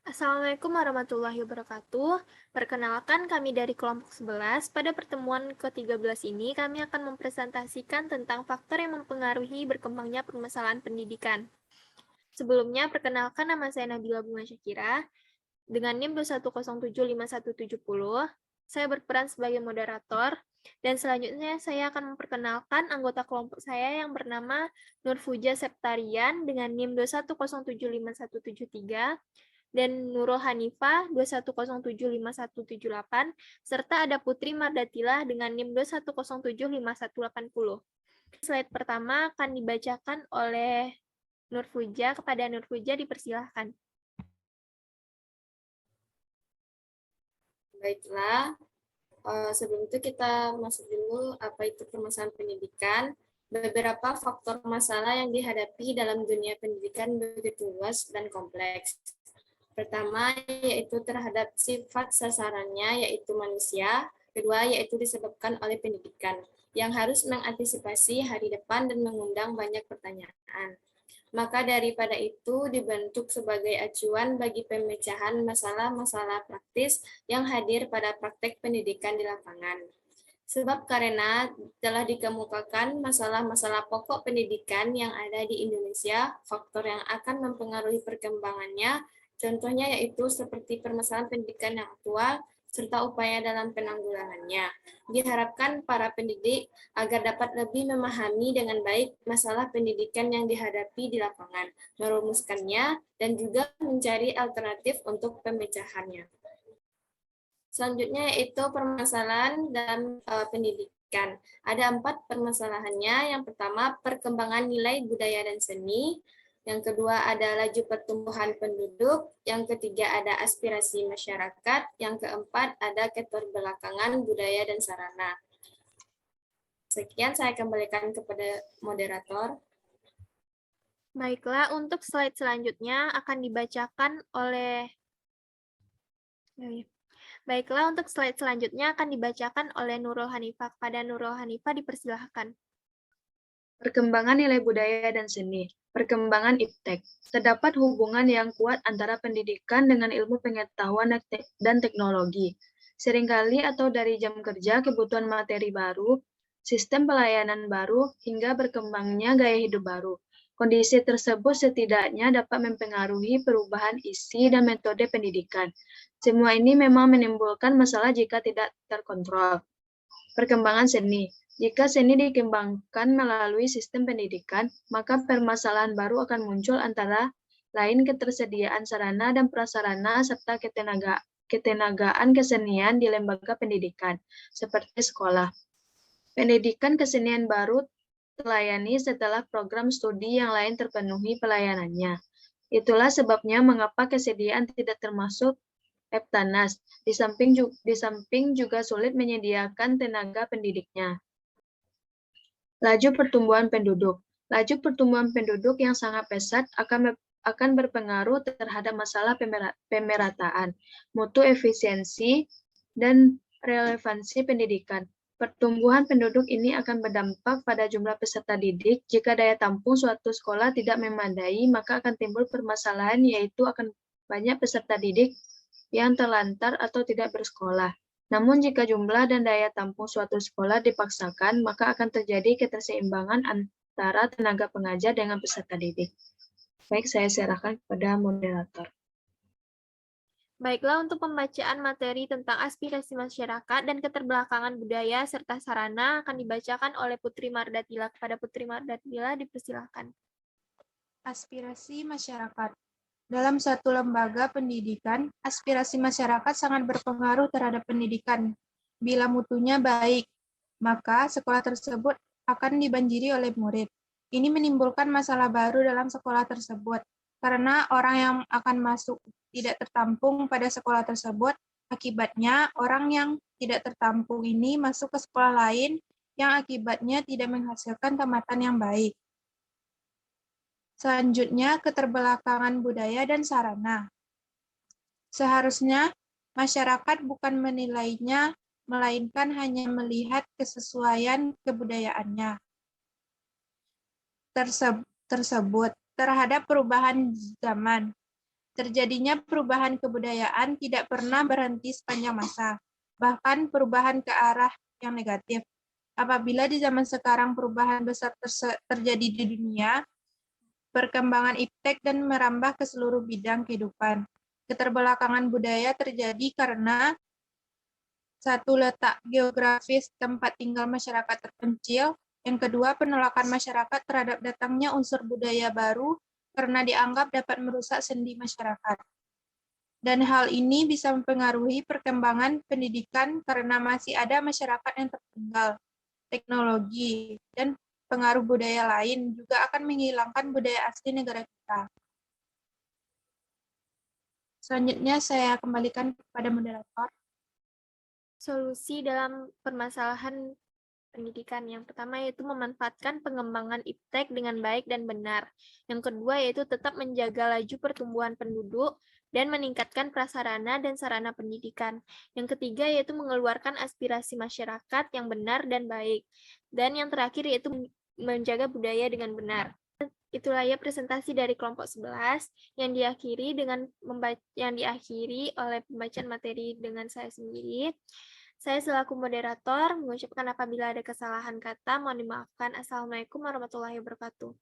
Assalamualaikum warahmatullahi wabarakatuh. Perkenalkan kami dari kelompok 11. Pada pertemuan ke-13 ini, kami akan mempresentasikan tentang faktor yang mempengaruhi berkembangnya permasalahan pendidikan. Sebelumnya, perkenalkan nama saya Nabila Bunga Syakira, dengan NIM 210751770. Saya berperan sebagai moderator, dan selanjutnya saya akan memperkenalkan anggota kelompok saya yang bernama Nurfuja Septarian dengan NIM 210751773, dan Nurul Hanifah 210751778, serta ada Putri Mardatilah dengan NIM 2107518. Slide pertama akan dibacakan oleh Nurfuja. Kepada Nurfuja dipersilahkan. Baiklah, sebelum itu kita masuk dulu apa itu permasalahan pendidikan. Beberapa faktor masalah yang dihadapi dalam dunia pendidikan begitu luas dan kompleks. Pertama, yaitu terhadap sifat sasarannya, yaitu manusia. Kedua, yaitu disebabkan oleh pendidikan, yang harus mengantisipasi hari depan dan mengundang banyak pertanyaan. Maka daripada itu dibentuk sebagai acuan bagi pemecahan masalah-masalah praktis yang hadir pada praktek pendidikan di lapangan. Sebab karena telah dikemukakan masalah-masalah pokok pendidikan yang ada di Indonesia, faktor yang akan mempengaruhi perkembangannya, contohnya yaitu seperti permasalahan pendidikan yang aktual, serta upaya dalam penanggulangannya. Diharapkan para pendidik agar dapat lebih memahami dengan baik masalah pendidikan yang dihadapi di lapangan, merumuskannya, dan juga mencari alternatif untuk pemecahannya. Selanjutnya yaitu permasalahan dalam pendidikan. Ada 4 permasalahannya. Yang pertama, perkembangan nilai budaya dan seni. Yang kedua ada laju pertumbuhan penduduk. Yang ketiga ada aspirasi masyarakat. Yang keempat ada keterbelakangan budaya dan sarana. Sekian, saya kembalikan kepada moderator. Baiklah, untuk slide selanjutnya akan dibacakan oleh Baiklah, untuk slide selanjutnya akan dibacakan oleh Nurul Hanifah. Pada Nurul Hanifah dipersilahkan. Perkembangan nilai budaya dan seni. Perkembangan iptek. Terdapat hubungan yang kuat antara pendidikan dengan ilmu pengetahuan dan teknologi. Seringkali atau dari jam kerja, kebutuhan materi baru, sistem pelayanan baru, hingga berkembangnya gaya hidup baru. Kondisi tersebut setidaknya dapat mempengaruhi perubahan isi dan metode pendidikan. Semua ini memang menimbulkan masalah jika tidak terkontrol. Perkembangan seni. Jika seni dikembangkan melalui sistem pendidikan, maka permasalahan baru akan muncul antara lain ketersediaan sarana dan prasarana serta ketenagaan kesenian di lembaga pendidikan, seperti sekolah. Pendidikan kesenian baru telayani setelah program studi yang lain terpenuhi pelayanannya. Itulah sebabnya mengapa kesediaan tidak termasuk Eptanas, di samping juga sulit menyediakan tenaga pendidiknya. Laju pertumbuhan penduduk. Laju pertumbuhan penduduk yang sangat pesat akan berpengaruh terhadap masalah pemerataan, mutu efisiensi, dan relevansi pendidikan. Pertumbuhan penduduk ini akan berdampak pada jumlah peserta didik. Jika daya tampung suatu sekolah tidak memadai, maka akan timbul permasalahan, yaitu akan banyak peserta didik yang terlantar atau tidak bersekolah. Namun jika jumlah dan daya tampung suatu sekolah dipaksakan, maka akan terjadi keterseimbangan antara tenaga pengajar dengan peserta didik. Baik, saya serahkan kepada moderator. Baiklah, untuk pembacaan materi tentang aspirasi masyarakat dan keterbelakangan budaya serta sarana akan dibacakan oleh Putri Mardatila. Kepada Putri Mardatila dipersilahkan. Aspirasi masyarakat. Dalam suatu lembaga pendidikan, aspirasi masyarakat sangat berpengaruh terhadap pendidikan. Bila mutunya baik, maka sekolah tersebut akan dibanjiri oleh murid. Ini menimbulkan masalah baru dalam sekolah tersebut, karena orang yang akan masuk tidak tertampung pada sekolah tersebut. Akibatnya, orang yang tidak tertampung ini masuk ke sekolah lain yang akibatnya tidak menghasilkan tamatan yang baik. Selanjutnya, keterbelakangan budaya dan sarana. Seharusnya, masyarakat bukan menilainya, melainkan hanya melihat kesesuaian kebudayaannya. tersebut terhadap perubahan zaman. Terjadinya perubahan kebudayaan tidak pernah berhenti sepanjang masa, bahkan perubahan ke arah yang negatif. Apabila di zaman sekarang perubahan besar terjadi di dunia, perkembangan iptek dan merambah ke seluruh bidang kehidupan. Keterbelakangan budaya terjadi karena satu, letak geografis tempat tinggal masyarakat terpencil. Yang kedua, penolakan masyarakat terhadap datangnya unsur budaya baru karena dianggap dapat merusak sendi masyarakat. Dan hal ini bisa mempengaruhi perkembangan pendidikan karena masih ada masyarakat yang tertinggal. Teknologi dan pengaruh budaya lain juga akan menghilangkan budaya asli negara kita. Selanjutnya saya kembalikan kepada moderator. Solusi dalam permasalahan pendidikan. Yang pertama yaitu memanfaatkan pengembangan iptek dengan baik dan benar. Yang kedua yaitu tetap menjaga laju pertumbuhan penduduk dan meningkatkan prasarana dan sarana pendidikan. Yang ketiga yaitu mengeluarkan aspirasi masyarakat yang benar dan baik. Dan yang terakhir yaitu menjaga budaya dengan benar. Itulah ya presentasi dari kelompok 11 yang diakhiri oleh pembacaan materi dengan saya sendiri. Saya selaku moderator mengucapkan apabila ada kesalahan kata, mohon dimaafkan. Assalamualaikum warahmatullahi wabarakatuh.